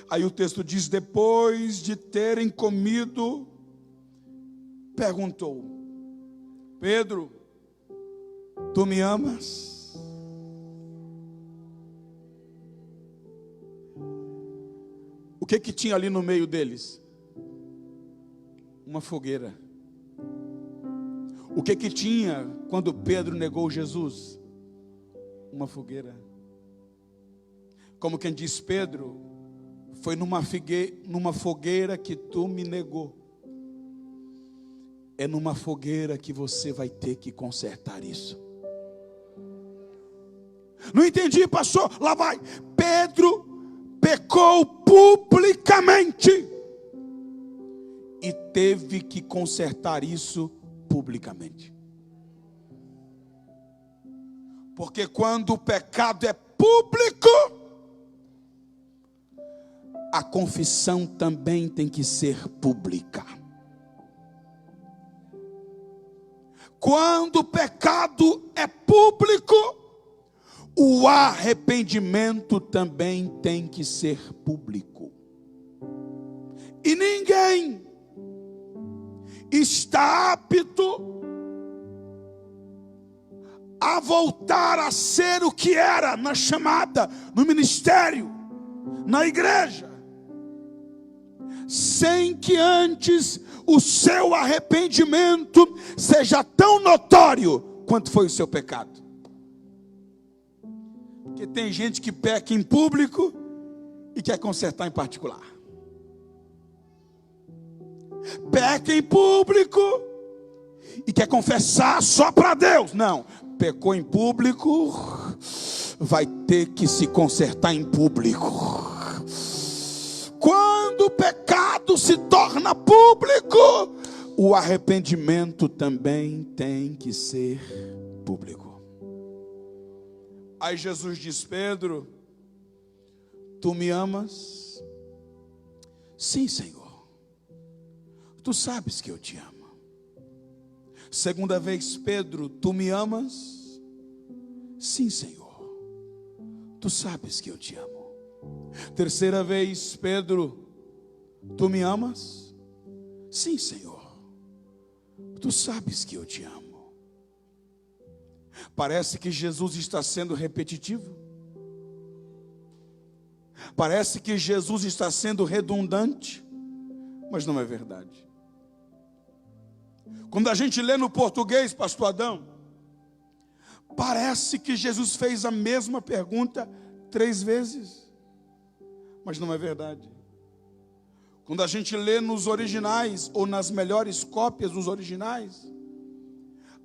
Aí o texto diz: depois de terem comido, perguntou: Pedro, tu me amas? O que tinha ali no meio deles? Uma fogueira. O que tinha quando Pedro negou Jesus? Uma fogueira. Como quem diz: Pedro, foi numa fogueira que tu me negou. É numa fogueira que você vai ter que consertar isso. Não entendi, pastor. Lá vai. Pedro pecou publicamente e teve que consertar isso publicamente. Porque quando o pecado é público, a confissão também tem que ser pública. Quando o pecado é público, o arrependimento também tem que ser público. E ninguém está apto a voltar a ser o que era na chamada, no ministério, na igreja, sem que antes o seu arrependimento seja tão notório quanto foi o seu pecado. Porque tem gente que peca em público e quer consertar em particular. Peca em público e quer confessar só para Deus. Não, pecou em público, vai ter que se consertar em público. Quando o pecado se torna público, o arrependimento também tem que ser público. Aí Jesus diz: Pedro, tu me amas? Sim, Senhor. Tu sabes que eu te amo. Segunda vez: Pedro, tu me amas? Sim, Senhor. Tu sabes que eu te amo. Terceira vez: Pedro, tu me amas? Sim, Senhor. Tu sabes que eu te amo. Parece que Jesus está sendo repetitivo. Parece que Jesus está sendo redundante, mas não é verdade. Quando a gente lê no português, pastor Adão, parece que Jesus fez a mesma pergunta 3 vezes. Mas não é verdade. Quando a gente lê nos originais, ou nas melhores cópias dos originais,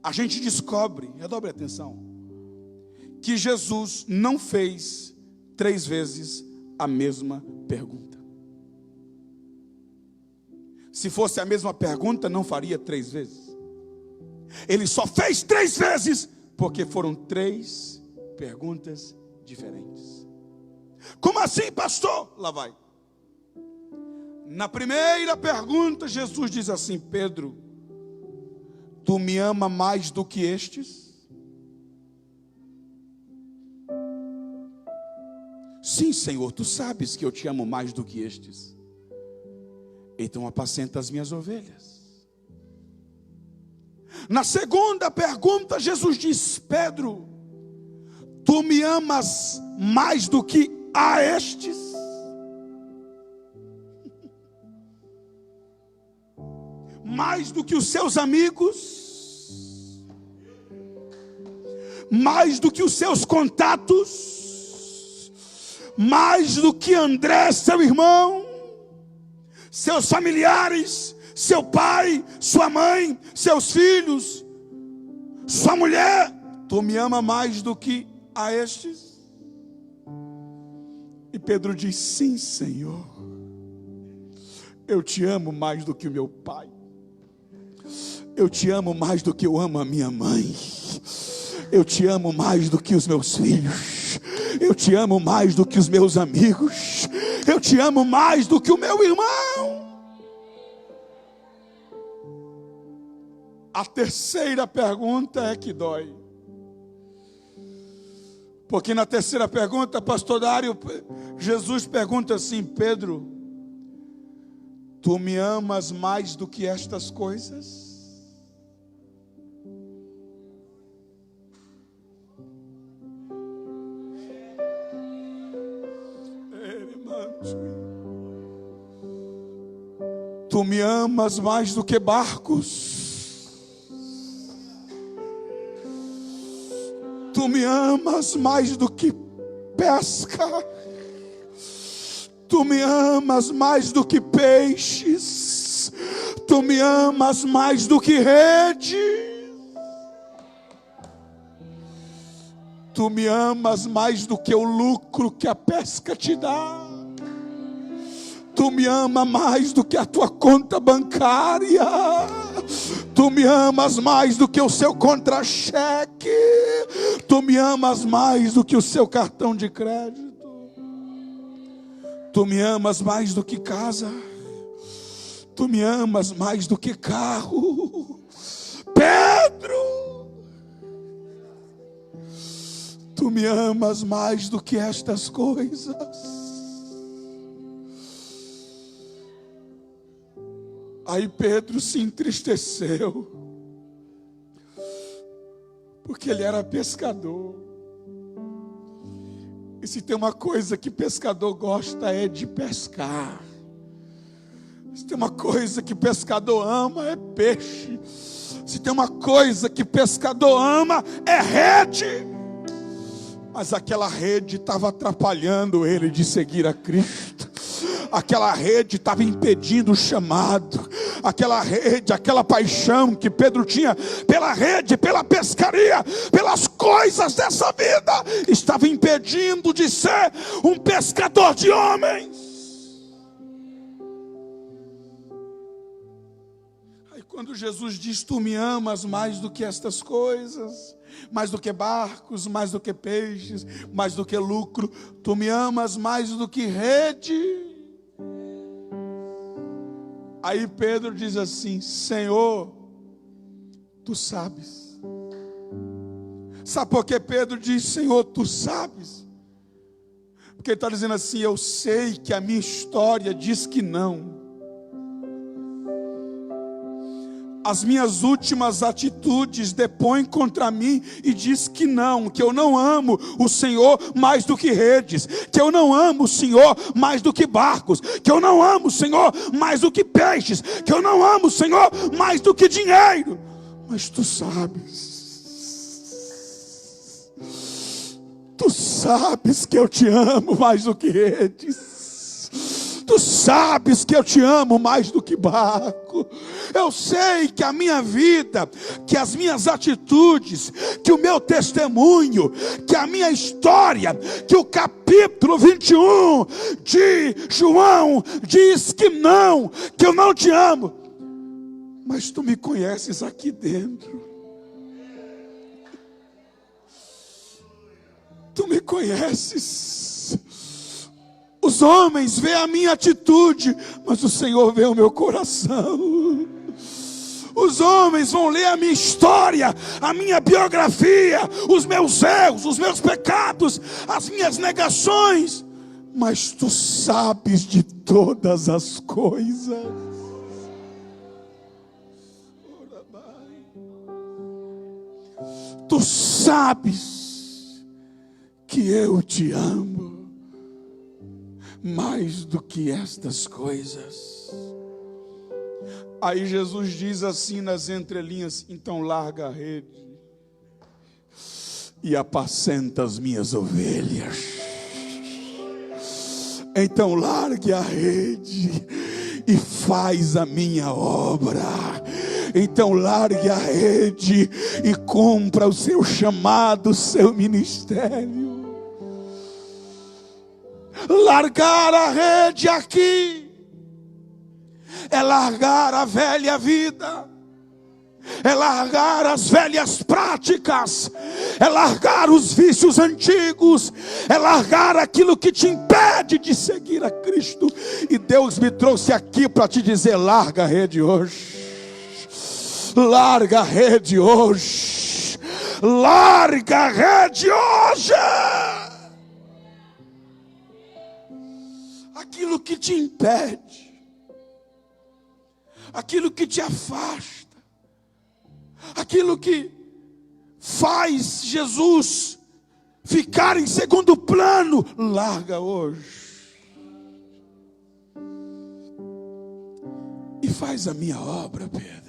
a gente descobre, redobre a atenção, que Jesus não fez 3 vezes a mesma pergunta. Se fosse a mesma pergunta, não faria 3 vezes. Ele só fez 3 vezes, porque foram 3 perguntas diferentes. Como assim, pastor? Lá vai. Na primeira pergunta, Jesus diz assim: Pedro, tu me ama mais do que estes? Sim, Senhor, tu sabes que eu te amo mais do que estes. Então apacenta as minhas ovelhas. Na segunda pergunta, Jesus diz: Pedro, tu me amas mais do que a estes? Mais do que os seus amigos? Mais do que os seus contatos? Mais do que André, seu irmão? Seus familiares? Seu pai? Sua mãe? Seus filhos? Sua mulher? Tu me ama mais do que a estes? E Pedro diz: sim, Senhor, eu te amo mais do que o meu pai, eu te amo mais do que eu amo a minha mãe, eu te amo mais do que os meus filhos, eu te amo mais do que os meus amigos, eu te amo mais do que o meu irmão. A terceira pergunta é que dói. Porque na terceira pergunta, pastor Dário, Jesus pergunta assim: Pedro, tu me amas mais do que estas coisas? Tu me amas mais do que barcos? Tu me amas mais do que pesca? Tu me amas mais do que peixes? Tu me amas mais do que rede? Tu me amas mais do que o lucro que a pesca te dá? Tu me amas mais do que a tua conta bancária? Tu me amas mais do que o seu contra-cheque? Tu me amas mais do que o seu cartão de crédito? Tu me amas mais do que casa? Tu me amas mais do que carro? Pedro, tu me amas mais do que estas coisas? Aí Pedro se entristeceu, porque ele era pescador. E se tem uma coisa que pescador gosta é de pescar. Se tem uma coisa que pescador ama é peixe. Se tem uma coisa que pescador ama é rede. Mas aquela rede estava atrapalhando ele de seguir a Cristo. Aquela rede estava impedindo o chamado. Aquela rede, aquela paixão que Pedro tinha pela rede, pela pescaria, pelas coisas dessa vida, estava impedindo de ser um pescador de homens. Aí quando Jesus diz: tu me amas mais do que estas coisas, mais do que barcos, mais do que peixes, mais do que lucro, tu me amas mais do que rede. Aí Pedro diz assim: Senhor, tu sabes. Sabe por que Pedro diz: Senhor, tu sabes? Porque ele está dizendo assim: eu sei que a minha história diz que não. As minhas últimas atitudes depõem contra mim e diz que não, que eu não amo o Senhor mais do que redes, que eu não amo o Senhor mais do que barcos, que eu não amo o Senhor mais do que peixes, que eu não amo o Senhor mais do que dinheiro. Mas tu sabes que eu te amo mais do que redes. Tu sabes que eu te amo mais do que barco. Eu sei que a minha vida, que as minhas atitudes, que o meu testemunho, que a minha história, que o capítulo 21 de João diz que não, que eu não te amo. Mas tu me conheces aqui dentro. Tu me conheces. Os homens veem a minha atitude, mas o Senhor vê o meu coração. Os homens vão ler a minha história, a minha biografia, os meus erros, os meus pecados, as minhas negações, mas tu sabes de todas as coisas. Tu sabes que eu te amo mais do que estas coisas. Aí Jesus diz assim nas entrelinhas: então larga a rede e apacenta as minhas ovelhas. Então largue a rede e faz a minha obra. Então largue a rede e cumpra o seu chamado, o seu ministério. Largar a rede aqui é largar a velha vida, é largar as velhas práticas, é largar os vícios antigos, é largar aquilo que te impede de seguir a Cristo. E Deus me trouxe aqui para te dizer: larga a rede hoje. Larga a rede hoje. larga a rede hoje. Aquilo que te impede, aquilo que te afasta, aquilo que faz Jesus ficar em segundo plano, larga hoje. E faz a minha obra, Pedro.